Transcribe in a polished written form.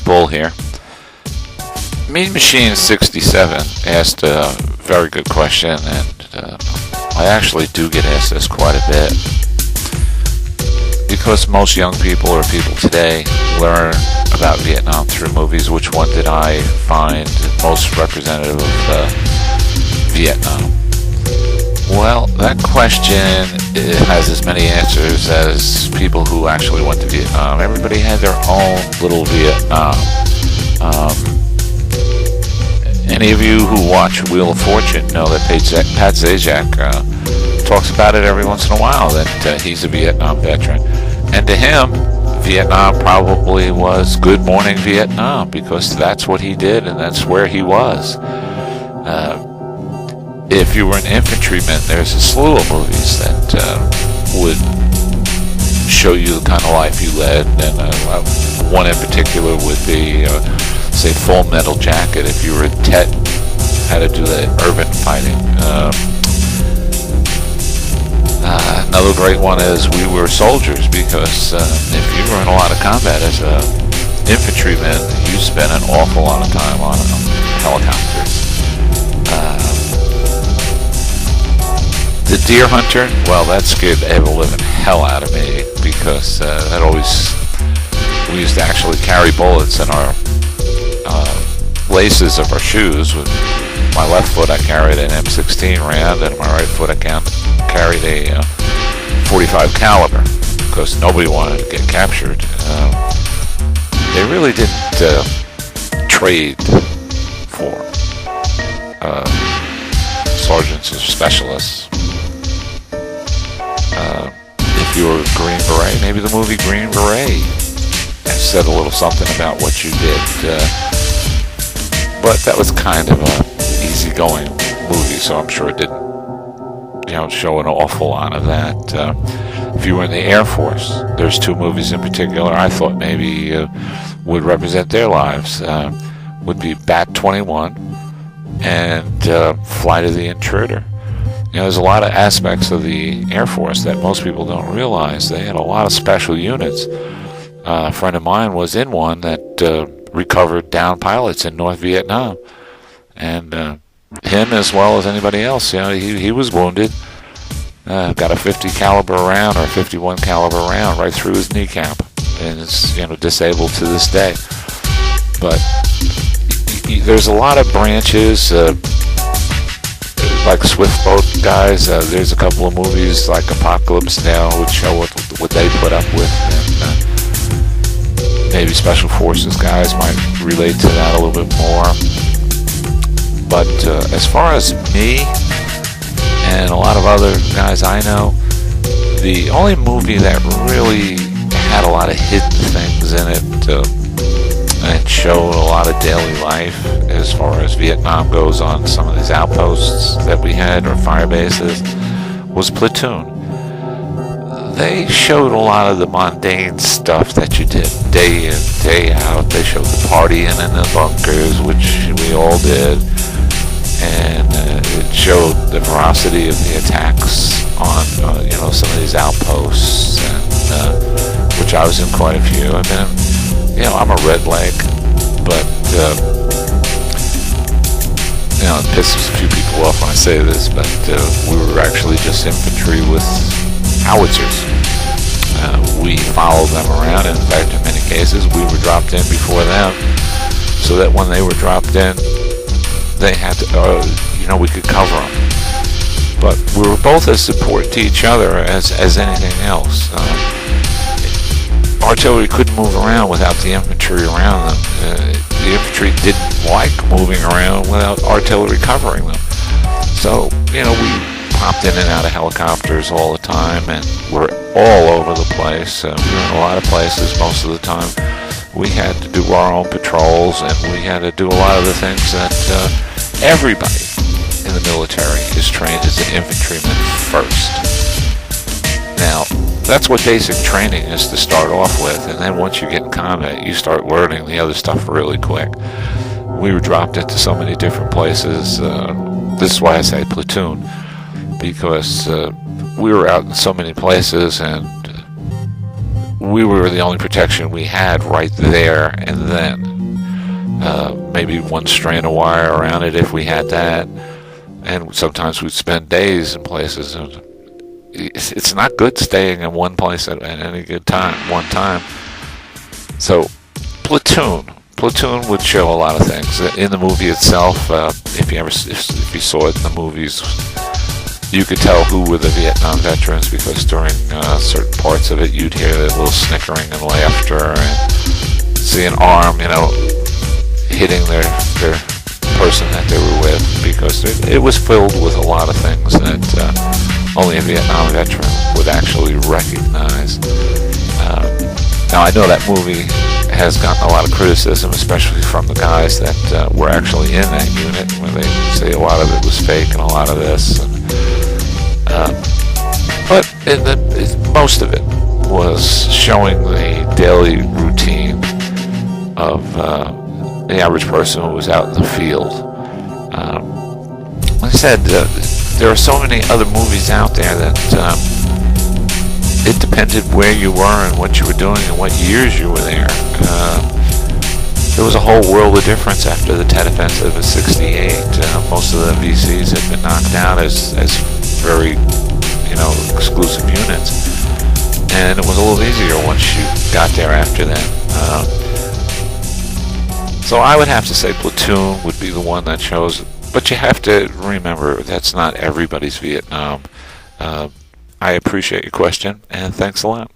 Bull here. Mean Machine 67 asked a very good question, and I actually do get asked this quite a bit because most young people or people today learn about Vietnam through movies. Which one did I find most representative of Vietnam? Well, that question has as many answers as people who actually went to Vietnam. Everybody had their own little Vietnam. Any of you who watch Wheel of Fortune know that Pat Zajac talks about it every once in a while, that he's a Vietnam veteran. And to him, Vietnam probably was Good Morning Vietnam, because that's what he did and that's where he was. If you were an infantryman, there's a slew of movies that would show you the kind of life you led, and one in particular would be, say, Full Metal Jacket. If you were a Tet, how to do the urban fighting. Another great one is We Were Soldiers, because if you were in a lot of combat as a infantryman, you spent an awful lot of time on helicopters. The Deer Hunter, well, that scared the ever-living hell out of me, because we used to actually carry bullets in our laces of our shoes. With my left foot, I carried an M16 round, and my right foot, I carried a 45 caliber, because nobody wanted to get captured. They really didn't trade for sergeants or specialists. If you were a Green Beret, maybe the movie Green Beret said a little something about what you did. But that was kind of a easygoing movie, so I'm sure it didn't, show an awful lot of that. If you were in the Air Force, there's two movies in particular I thought maybe would represent their lives. Would be Bat 21 and Flight of the Intruder. There's a lot of aspects of the Air Force that most people don't realize. They had a lot of special units. A friend of mine was in one that recovered downed pilots in North Vietnam. And him, as well as anybody else, he was wounded. Got a 50 caliber round or a 51 caliber round right through his kneecap. And it's, disabled to this day. But there's a lot of branches, like Swift Boat guys. There's a couple of movies like Apocalypse Now, which show what they put up with, and maybe Special Forces guys might relate to that a little bit more. But as far as me and a lot of other guys I know, the only movie that really had a lot of hidden things in it and showed a lot of daily life as far as Vietnam goes on some of these outposts that we had, or fire bases, was Platoon. They showed a lot of the mundane stuff that you did day in, day out. They showed the partying in the bunkers, which we all did, and it showed the ferocity of the attacks on some of these outposts, and which I was in quite a few. I've been in, I'm a red leg, but it pisses a few people off when I say this, but we were actually just infantry with howitzers. We followed them around, and in fact, in many cases, we were dropped in before them, so that when they were dropped in, they had to, we could cover them. But we were both as important to each other as anything else. Artillery couldn't move around without the infantry around them. The infantry didn't like moving around without artillery covering them. So, we popped in and out of helicopters all the time, and we're all over the place. We were in a lot of places most of the time. We had to do our own patrols, and we had to do a lot of the things that everybody in the military is trained as an infantryman first. Now, that's what basic training is to start off with, and then once you get in combat, you start learning the other stuff really quick. We were dropped into so many different places. This is why I say platoon, because we were out in so many places, and we were the only protection we had right there and then. Maybe one strand of wire around it if we had that, and sometimes we'd spend days in places. And it's not good staying in one place at any good time, one time. So, Platoon would show a lot of things in the movie itself. If you saw it in the movies, you could tell who were the Vietnam veterans, because during certain parts of it, you'd hear a little snickering and laughter, and see an arm, hitting their person that they were with, because it was filled with a lot of things that only a Vietnam veteran would actually recognize. Now, I know that movie has gotten a lot of criticism, especially from the guys that were actually in that unit, where they say a lot of it was fake and a lot of this. But most of it was showing the daily routine of the average person who was out in the field. Like I said, there are so many other movies out there that it depended where you were and what you were doing and what years you were there. There was a whole world of difference after the Tet Offensive of '68. Most of the VCs had been knocked out as very, exclusive units, and it was a little easier once you got there after that. So I would have to say Platoon would be the one that shows, but you have to remember that's not everybody's Vietnam. I appreciate your question, and thanks a lot.